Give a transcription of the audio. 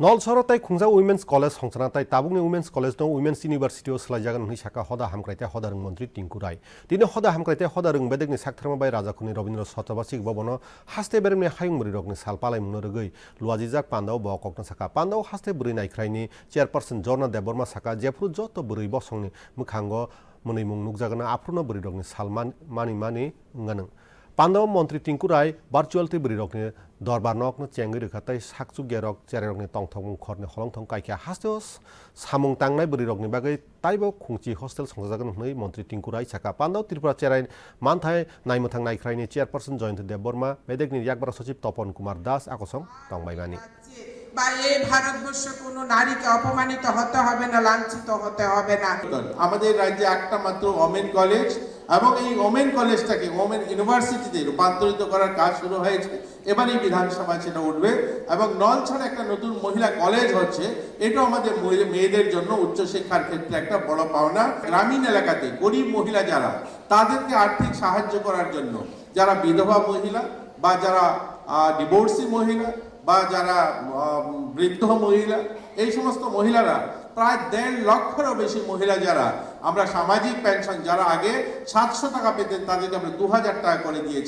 नलसरताई खुंजा women's college संसनाताई ताबुंनि women's college दं women's university स्लाइजागन हनि साका हदा हामक्राइते हदा रंग मंत्री टिंकु राय दिने हदा हामक्राइते हदा रंग बेदेगनि साकथरमा बाय राजाखुनि रवीन्द्र शतवार्षिक भवन हास्ते बेरेमनि हायुं बरि रगनि सालपालाय मुनो रगै लुवाजिजाक पान्दाव बककना साका पान्दाव हास्ते बुरै नायख्राइनि चेयरपर्सन जर्ना देबबर्मा साका जेफ्रु जत बुरै बसंनि मुखांग मुनै मुं नुकजागना आफ्रुना बुरै रगनि सालमान मानि ngana पान्दाव मंत्री टिंकु राय भार्चुअल ते बुरै रगनि दरबार नकनो चेंगै रखातै साकचु गेरक चेरेरगनि तंथंग खरनि हलंथं काइखा हास्तेव सामुं तांनाय बुरै रगनि बागै ताइबो खुंची हस्टेल संजागन हनै मंत्री टिंकु राय साका पान्दाव त्रिपुरा चेराय मानथाय नायमथां नायख्राइनि चेयरपर्सन जयन्त देबबर्मा बेदेगनि याकबारा सचिव तपन कुमार दास आकसं तंबायबानी বা এই ভারতবর্ষে কোনো নারীকে অপমানিত হতে হবে না, লাঞ্ছিত হতে হবে না। আমাদের রাজ্যে একটা মাত্র ওমেন কলেজ এবং এই ওমেন কলেজটাকে ওমেন ইউনিভার্সিটিতে রূপান্তরিত করার কাজ শুরু হয়েছে। এবারই বিধানসভায় সেটা উঠবে এবং নলছড়ে একটা নতুন মহিলা কলেজ হচ্ছে। এটা আমাদের মেয়েদের জন্য উচ্চশিক্ষার ক্ষেত্রে একটা বড় পাওনা। গ্রামীণ এলাকাতে গরিব মহিলা যারা তাদেরকে আর্থিক সাহায্য করার জন্য যারা বিধবা মহিলা বা যারা ডিভোর্সি মহিলা বা যারা বৃদ্ধ মহিলা এই সমস্ত মহিলারা প্রায় 1.5 লক্ষেরও বেশি মহিলা যারা আমরা সামাজিক পেনশন যারা আগে 700 টাকা পেতেন তাদেরকে আমরা 2000 টাকা করে দিয়েছি।